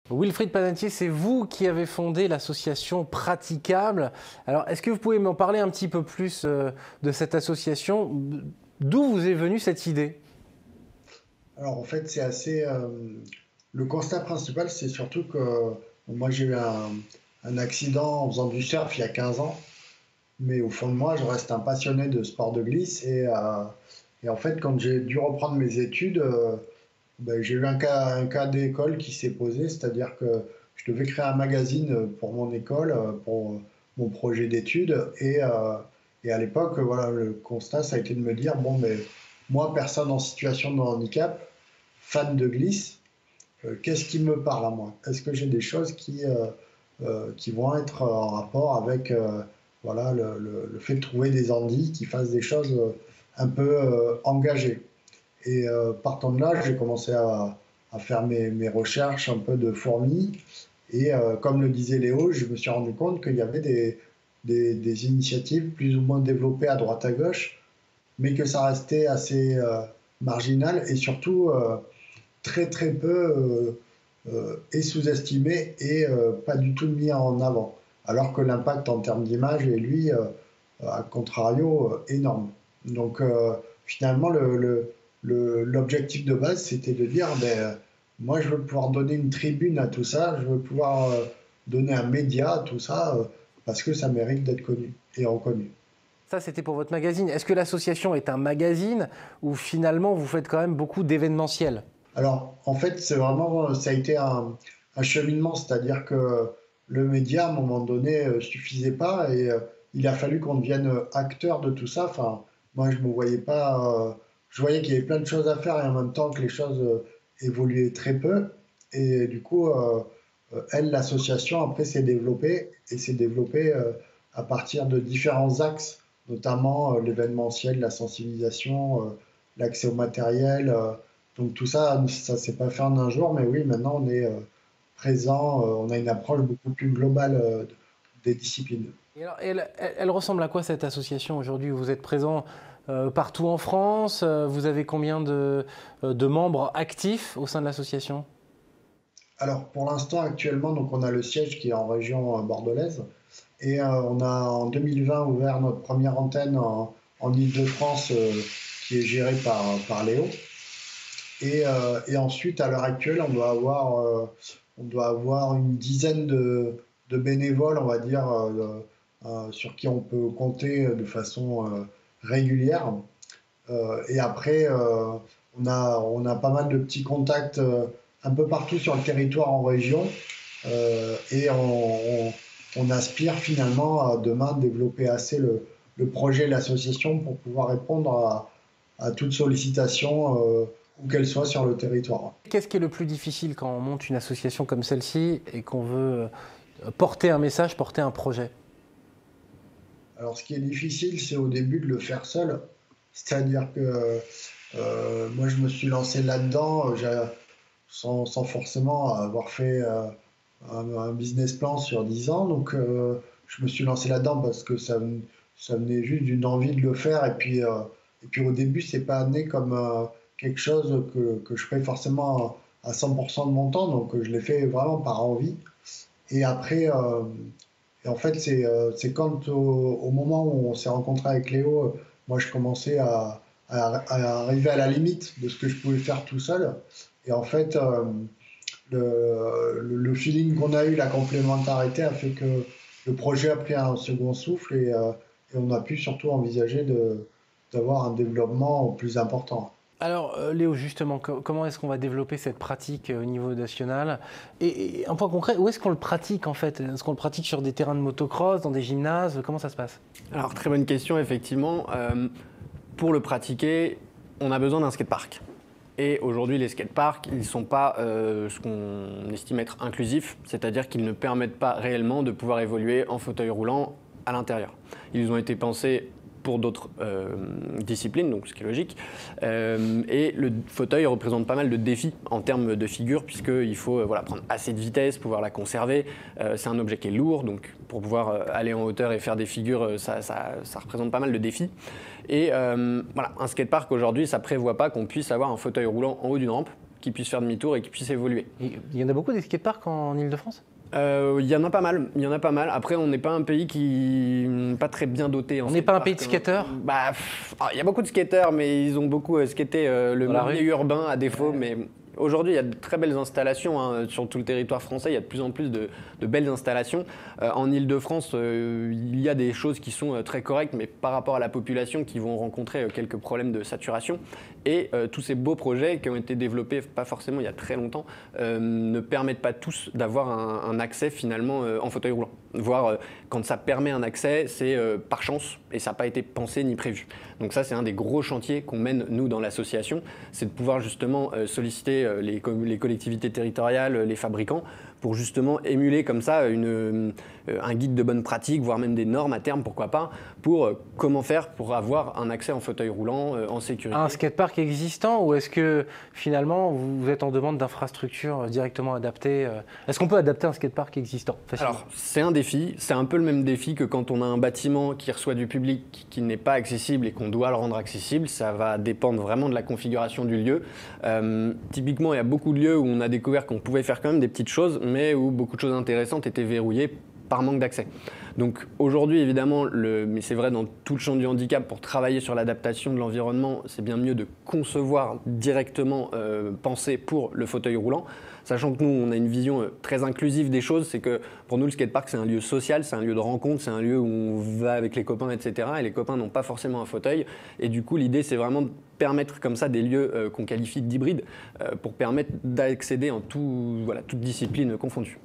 Wilfried Panetier, c'est vous qui avez fondé l'association Praticable. Alors, est-ce que vous pouvez m'en parler un petit peu plus de cette association? D'où vous est venue cette idée? Alors en fait, c'est assez. Le constat principal, c'est surtout que moi j'ai eu un accident en faisant du surf il y a 15 ans, mais au fond de moi, je reste un passionné de sport de glisse et en fait, quand j'ai dû reprendre mes études, ben, j'ai eu un cas d'école qui s'est posé, c'est-à-dire que je devais créer un magazine pour mon école, pour mon projet d'études et à l'époque, voilà, le constat, ça a été de me dire, bon, mais moi, personne en situation de handicap, fan de glisse, qu'est-ce qui me parle à moi? Est-ce que j'ai des choses qui vont être en rapport avec voilà, le fait de trouver des andis qui fassent des choses un peu engagées? Et partant de là, j'ai commencé à faire mes recherches un peu de fourmi. Et comme le disait Léo, je me suis rendu compte qu'il y avait des initiatives plus ou moins développées à droite à gauche, mais que ça restait assez marginal et surtout très très peu est sous-estimé et pas du tout mis en avant. Alors que l'impact en termes d'image est lui, à contrario, énorme. Donc finalement, l'objectif de base, c'était de dire, ben, moi je veux pouvoir donner une tribune à tout ça, je veux pouvoir donner un média à tout ça, parce que ça mérite d'être connu et reconnu. Ça, c'était pour votre magazine. Est-ce que l'association est un magazine ou finalement vous faites quand même beaucoup d'événementiels? Alors, en fait, c'est vraiment, ça a été un cheminement, c'est-à-dire que le média, à un moment donné, suffisait pas et il a fallu qu'on devienne acteur de tout ça. Enfin, moi, je me voyais pas, je voyais qu'il y avait plein de choses à faire et en même temps que les choses évoluaient très peu. Et du coup, elle, l'association, après, s'est développée et s'est développée à partir de différents axes, notamment l'événementiel, la sensibilisation, l'accès au matériel. Donc tout ça, ça s'est pas fait en un jour, mais oui, maintenant on est présent, on a une approche beaucoup plus globale des disciplines. Et alors, elle ressemble à quoi cette association aujourd'hui? Vous êtes présent partout en France. Vous avez combien de membres actifs au sein de l'association? Alors pour l'instant, actuellement, donc on a le siège qui est en région bordelaise et on a en 2020 ouvert notre première antenne en Île-de-France qui est gérée par Léo. Et ensuite, à l'heure actuelle, on doit avoir une dizaine de bénévoles, on va dire, sur qui on peut compter de façon régulière. Et après, on a pas mal de petits contacts un peu partout sur le territoire en région. Et on aspire finalement à demain développer assez le projet et l'association pour pouvoir répondre à toute sollicitation, où qu'elle soit sur le territoire. Qu'est-ce qui est le plus difficile quand on monte une association comme celle-ci et qu'on veut porter un message, porter un projet? Alors, ce qui est difficile, c'est au début de le faire seul. C'est-à-dire que moi, je me suis lancé là-dedans sans forcément avoir fait un business plan sur 10 ans. Donc, je me suis lancé là-dedans parce que ça venait juste d'une envie de le faire. Et puis au début, c'est pas né comme quelque chose que je fais forcément à 100% de mon temps. Donc, je l'ai fait vraiment par envie. Et après, et en fait, c'est quand au moment où on s'est rencontré avec Léo, moi je commençais à arriver à la limite de ce que je pouvais faire tout seul. Et en fait, le feeling qu'on a eu, la complémentarité a fait que le projet a pris un second souffle et on a pu surtout envisager d'avoir un développement plus important. Alors, Léo, justement, comment est-ce qu'on va développer cette pratique au niveau national? Et un point concret, où est-ce qu'on le pratique en fait? Est-ce qu'on le pratique sur des terrains de motocross, dans des gymnases? Comment ça se passe? Alors, très bonne question, effectivement. Pour le pratiquer, on a besoin d'un skatepark. Et aujourd'hui, les skateparks, ils ne sont pas ce qu'on estime être inclusifs, c'est-à-dire qu'ils ne permettent pas réellement de pouvoir évoluer en fauteuil roulant à l'intérieur. Ils ont été pensés pour d'autres disciplines, donc ce qui est logique. Et le fauteuil représente pas mal de défis en termes de figure, puisqu'il faut voilà, prendre assez de vitesse, pouvoir la conserver. C'est un objet qui est lourd, donc pour pouvoir aller en hauteur et faire des figures, ça représente pas mal de défis. Et voilà, un skatepark aujourd'hui, ça ne prévoit pas qu'on puisse avoir un fauteuil roulant en haut d'une rampe qui puissent faire demi-tour et qui puissent évoluer. Il y en a beaucoup des skateparks en Ile-de-France? Il y en a pas mal. Il y en a pas mal. Après, on n'est pas un pays qui n'est pas très bien doté. On n'est pas un pays de skateurs? Bah, il y a beaucoup de skateurs, mais ils ont beaucoup skaté le milieu urbain à défaut. Ouais. Mais aujourd'hui, il y a de très belles installations sur tout le territoire français. Il y a de plus en plus de belles installations. En Ile-de-France, il y a des choses qui sont très correctes, mais par rapport à la population, qui vont rencontrer quelques problèmes de saturation. Et tous ces beaux projets qui ont été développés, pas forcément il y a très longtemps, ne permettent pas tous d'avoir un accès finalement en fauteuil roulant. Voire quand ça permet un accès, c'est par chance et ça n'a pas été pensé ni prévu. Donc ça, c'est un des gros chantiers qu'on mène nous dans l'association, c'est de pouvoir justement solliciter les collectivités territoriales, les fabricants, pour justement émuler comme ça un guide de bonne pratique, voire même des normes à terme, pourquoi pas, pour comment faire pour avoir un accès en fauteuil roulant en sécurité. Un skatepark existant, ou est-ce que finalement vous êtes en demande d'infrastructures directement adaptées? Est-ce qu'on peut adapter un skatepark existant facilement? Alors, c'est un défi, c'est un peu le même défi que quand on a un bâtiment qui reçoit du public qui n'est pas accessible et qu'on doit le rendre accessible. Ça va dépendre vraiment de la configuration du lieu. Typiquement, il y a beaucoup de lieux où on a découvert qu'on pouvait faire quand même des petites choses, mais où beaucoup de choses intéressantes étaient verrouillées par manque d'accès. Donc aujourd'hui, évidemment, mais c'est vrai dans tout le champ du handicap, pour travailler sur l'adaptation de l'environnement, c'est bien mieux de concevoir directement, penser pour le fauteuil roulant. Sachant que nous, on a une vision très inclusive des choses, c'est que pour nous, le skatepark, c'est un lieu social, c'est un lieu de rencontre, c'est un lieu où on va avec les copains, etc. Et les copains n'ont pas forcément un fauteuil. Et du coup, l'idée, c'est vraiment de permettre comme ça des lieux qu'on qualifie d'hybrides pour permettre d'accéder en toute discipline confondue.